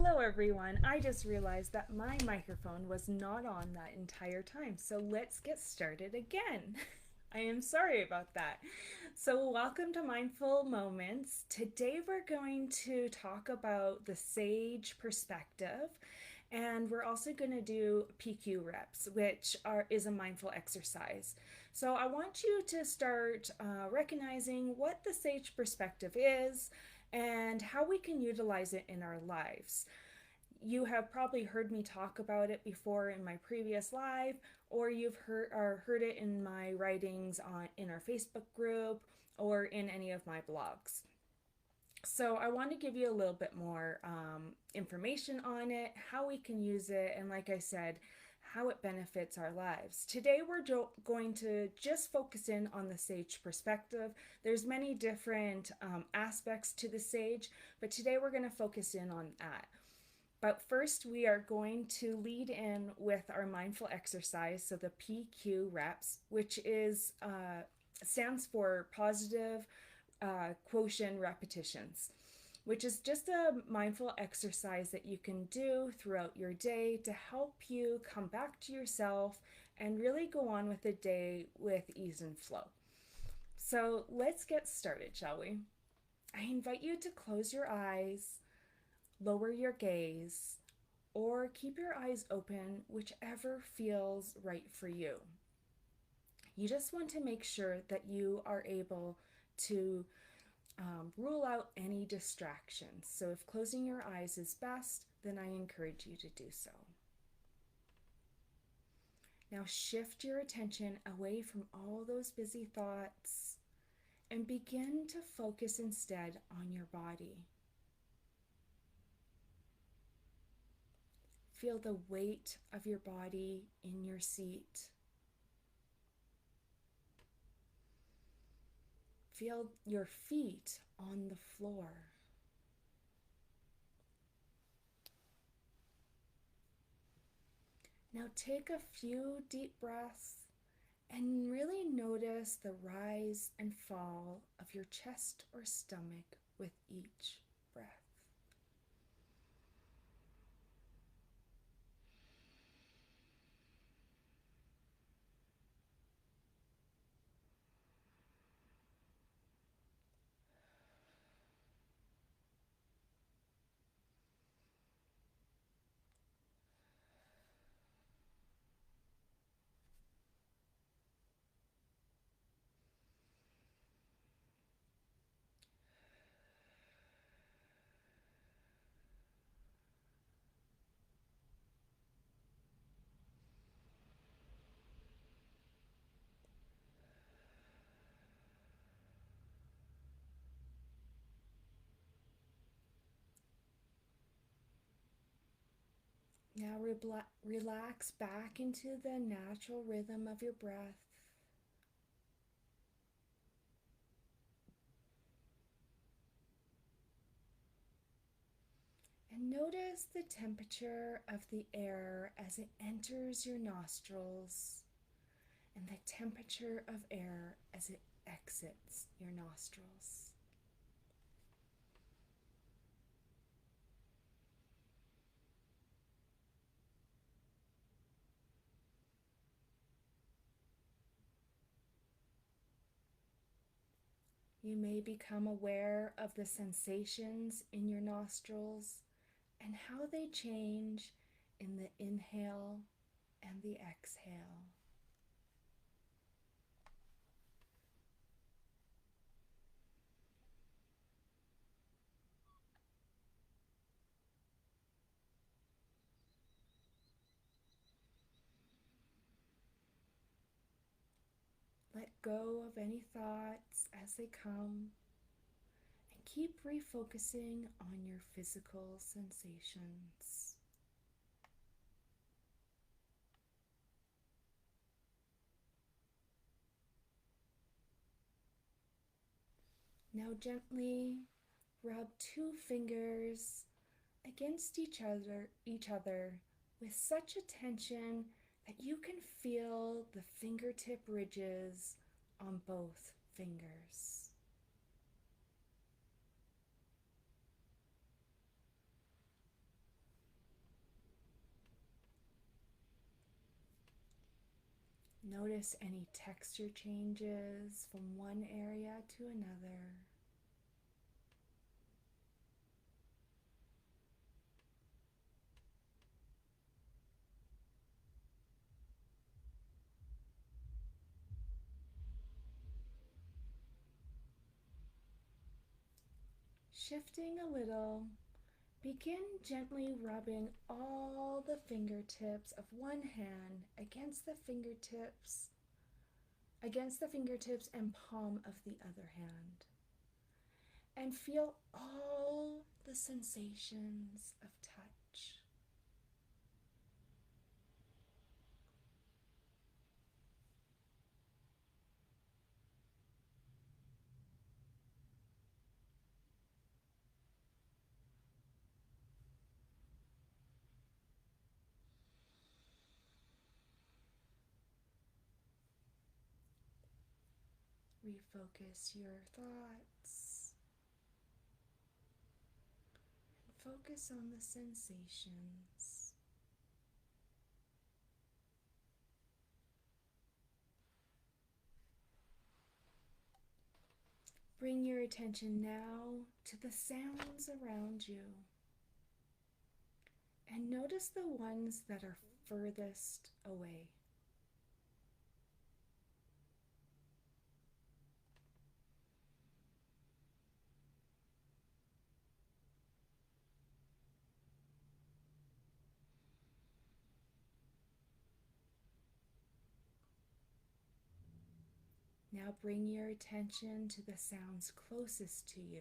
Hello everyone. I just realized that my microphone was not on that entire time. So let's get started again. I am sorry about that. So, welcome to Mindful Moments. Today we're going to talk about the sage perspective, and we're also going to do PQ reps, which is a mindful exercise. So, I want you to start recognizing what the sage perspective is and how we can utilize it in our lives. You have probably heard me talk about it before in my previous live, or you've heard it in my writings in our Facebook group or in any of my blogs. So I want to give you a little bit more information on it, how we can use it, and like I said, how it benefits our lives. Today we're going to just focus in on the sage perspective. There's many different aspects to the sage, but today we're going to focus in on that. But first, we are going to lead in with our mindful exercise. So the PQ reps, which stands for positive quotient repetitions, which is just a mindful exercise that you can do throughout your day to help you come back to yourself and really go on with the day with ease and flow. So let's get started, shall we? I invite you to close your eyes, lower your gaze, or keep your eyes open, whichever feels right for you. You just want to make sure that you are able to rule out any distractions. So if closing your eyes is best, then I encourage you to do so. Now shift your attention away from all those busy thoughts and begin to focus instead on your body. Feel the weight of your body in your seat. Feel your feet on the floor. Now take a few deep breaths and really notice the rise and fall of your chest or stomach with each breath. Now relax back into the natural rhythm of your breath. And notice the temperature of the air as it enters your nostrils and the temperature of air as it exits your nostrils. You may become aware of the sensations in your nostrils and how they change in the inhale and the exhale. Let go of any thoughts as they come and keep refocusing on your physical sensations. Now gently rub two fingers against each other with such a tension that you can feel the fingertip ridges on both fingers. Notice any texture changes from one area to another. Shifting a little, begin gently rubbing all the fingertips of one hand against the fingertips and palm of the other hand. And feel all the sensations of touch. Refocus your thoughts and focus on the sensations. Bring your attention now to the sounds around you and notice the ones that are furthest away. Now bring your attention to the sounds closest to you.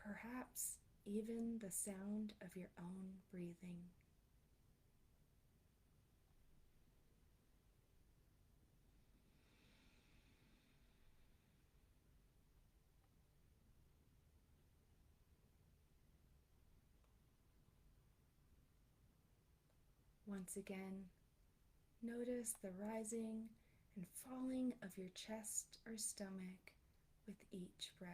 Perhaps even the sound of your own breathing. Once again, notice the rising and falling of your chest or stomach with each breath.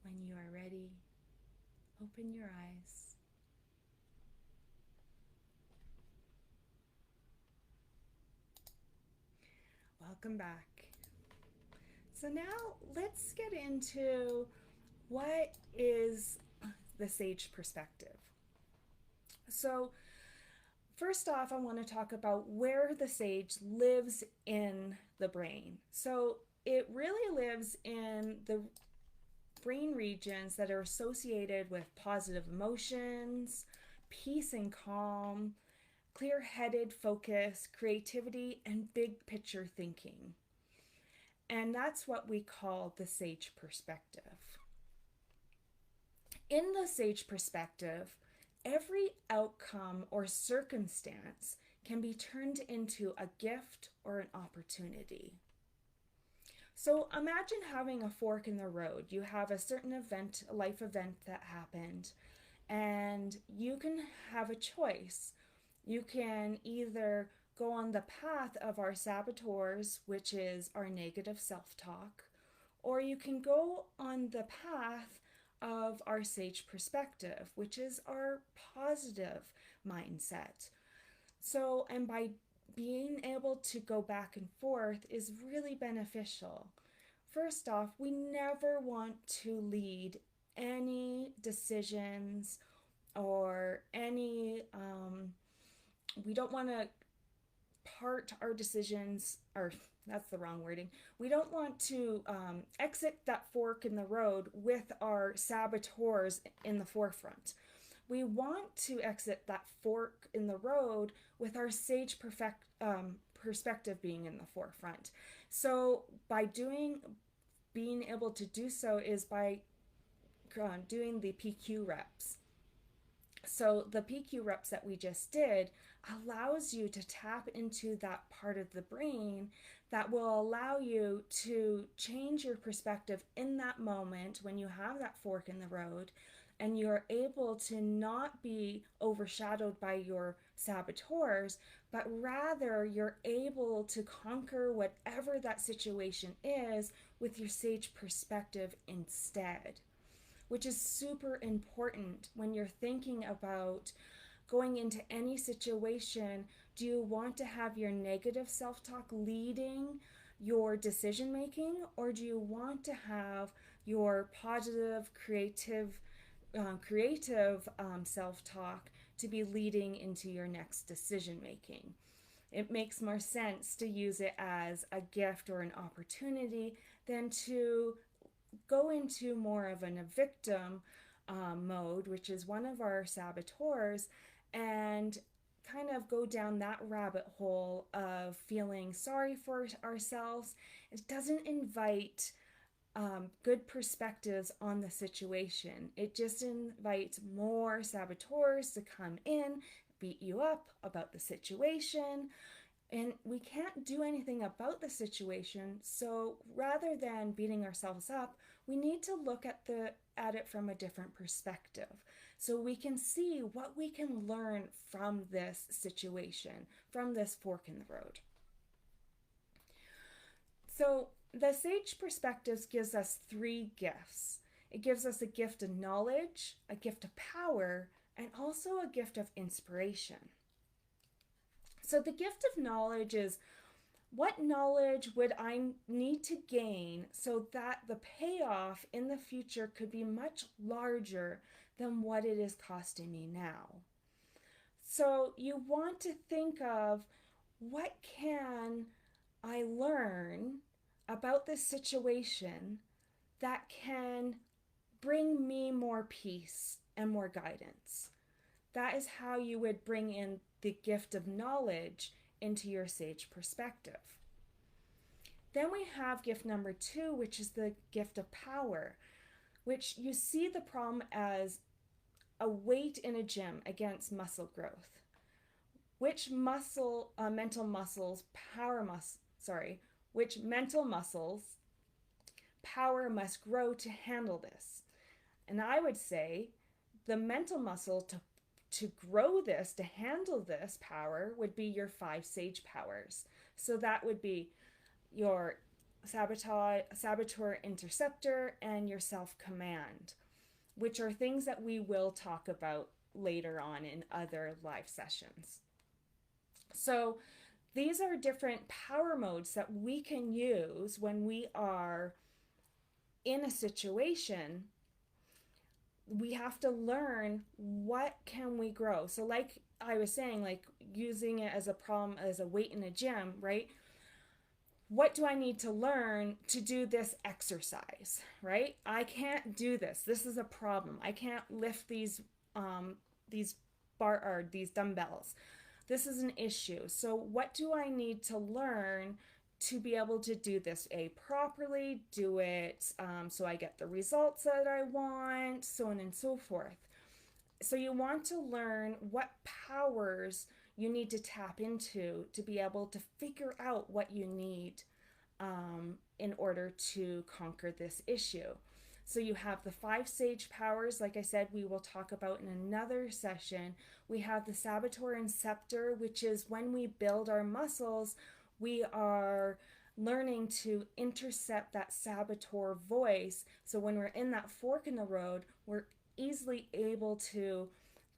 When you are ready, open your eyes. Welcome back. So now let's get into what is the sage perspective. So first off, I want to talk about where the sage lives in the brain. So it really lives in the brain regions that are associated with positive emotions, peace and calm, clear-headed focus, creativity, and big picture thinking. And that's what we call the sage perspective. In the sage perspective, every outcome or circumstance can be turned into a gift or an opportunity. So imagine having a fork in the road. You have a certain event, a life event that happened, and you can have a choice. You can either go on the path of our saboteurs, which is our negative self-talk, or you can go on the path of our sage perspective, which is our positive mindset. So, and by being able to go back and forth is really beneficial. First off, we never want to lead any decisions or any, we don't want to part our decisions, or that's the wrong wording. We don't want to exit that fork in the road with our saboteurs in the forefront. We want to exit that fork in the road with our sage perspective being in the forefront. So by being able to do so is by doing the PQ reps. So the PQ reps that we just did allows you to tap into that part of the brain that will allow you to change your perspective in that moment when you have that fork in the road and you're able to not be overshadowed by your saboteurs, but rather you're able to conquer whatever that situation is with your sage perspective instead, which is super important when you're thinking about going into any situation. Do you want to have your negative self talk leading your decision making, or do you want to have your positive, creative self talk to be leading into your next decision making? It makes more sense to use it as a gift or an opportunity than to go into more of a victim mode, which is one of our saboteurs, and kind of go down that rabbit hole of feeling sorry for ourselves. It doesn't invite good perspectives on the situation. It just invites more saboteurs to come in, beat you up about the situation, and we can't do anything about the situation. So rather than beating ourselves up, we need to look at it from a different perspective, so we can see what we can learn from this situation, from this fork in the road. So the sage perspectives gives us three gifts. It gives us a gift of knowledge, a gift of power, and also a gift of inspiration. So the gift of knowledge is, what knowledge would I need to gain so that the payoff in the future could be much larger than what it is costing me now? So you want to think of, what can I learn about this situation that can bring me more peace and more guidance? That is how you would bring in the gift of knowledge into your sage perspective. Then we have gift number 2, which is the gift of power, which you see the problem as a weight in a gym against muscle growth. Which mental muscles power must grow to handle this? And I would say the mental muscle to grow this, to handle this power, would be your 5 sage powers. So that would be your saboteur interceptor and your self-command, which are things that we will talk about later on in other live sessions. So these are different power modes that we can use when we are in a situation. We have to learn, what can we grow? So like I was saying, like using it as a problem, as a weight in a gym, right? What do I need to learn to do this exercise, right? I can't do this. This is a problem. I can't lift these dumbbells. This is an issue. So what do I need to learn to be able to do this properly, do it so I get the results that I want, so on and so forth. So you want to learn what powers you need to tap into to be able to figure out what you need in order to conquer this issue. So you have the 5 sage powers, like I said, we will talk about in another session. We have the saboteur inceptor, which is when we build our muscles, we are learning to intercept that saboteur voice. So when we're in that fork in the road, we're easily able to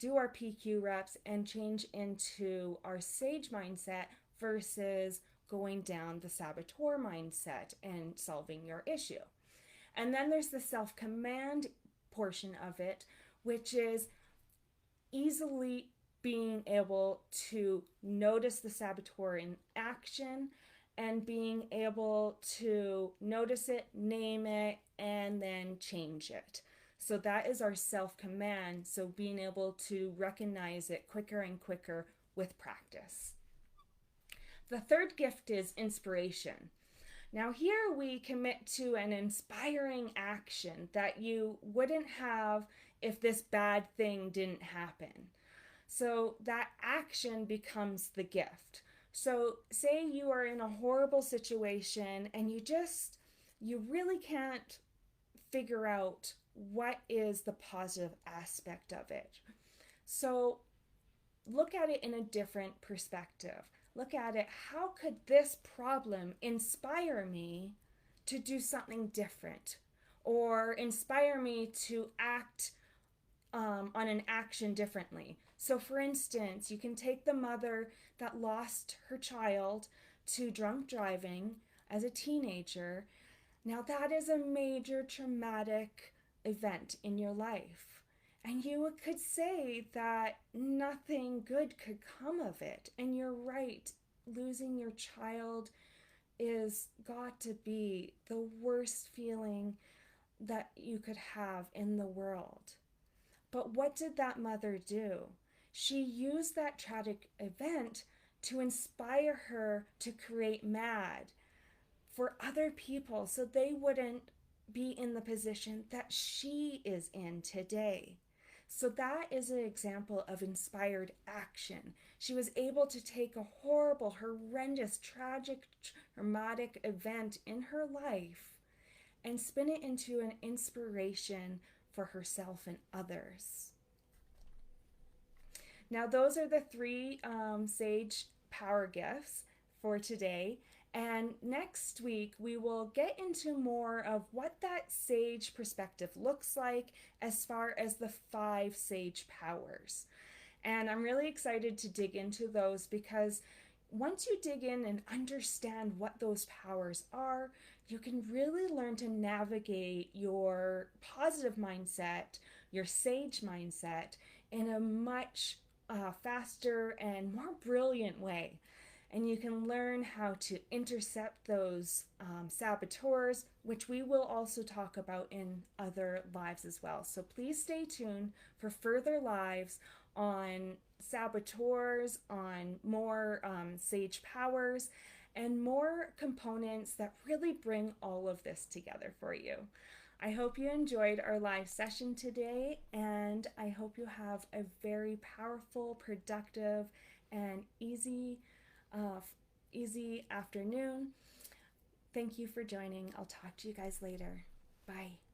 do our PQ reps and change into our sage mindset versus going down the saboteur mindset and solving your issue. And then there's the self-command portion of it, which is easily being able to notice the saboteur in action and being able to notice it, name it, and then change it. So that is our self-command. So being able to recognize it quicker and quicker with practice. The third gift is inspiration. Now here we commit to an inspiring action that you wouldn't have if this bad thing didn't happen. So that action becomes the gift. So say you are in a horrible situation and you really can't figure out what is the positive aspect of it. So look at it in a different perspective. Look at it, how could this problem inspire me to do something different, or inspire me to act on an action differently? So, for instance, you can take the mother that lost her child to drunk driving as a teenager. Now, that is a major traumatic event in your life. And you could say that nothing good could come of it. And you're right, losing your child is got to be the worst feeling that you could have in the world. But what did that mother do? She used that tragic event to inspire her to create MAD for other people so they wouldn't be in the position that she is in today. So that is an example of inspired action. She was able to take a horrible, horrendous, tragic, traumatic event in her life and spin it into an inspiration for herself and others. Now, those are the three Sage Power Gifts for today. And next week, we will get into more of what that sage perspective looks like as far as the 5 sage powers. And I'm really excited to dig into those, because once you dig in and understand what those powers are, you can really learn to navigate your positive mindset, your sage mindset, in a much faster and more brilliant way. And you can learn how to intercept those saboteurs, which we will also talk about in other lives as well. So please stay tuned for further lives on saboteurs, on more sage powers, and more components that really bring all of this together for you. I hope you enjoyed our live session today, and I hope you have a very powerful, productive, and easy afternoon. Thank you for joining. I'll talk to you guys later. Bye.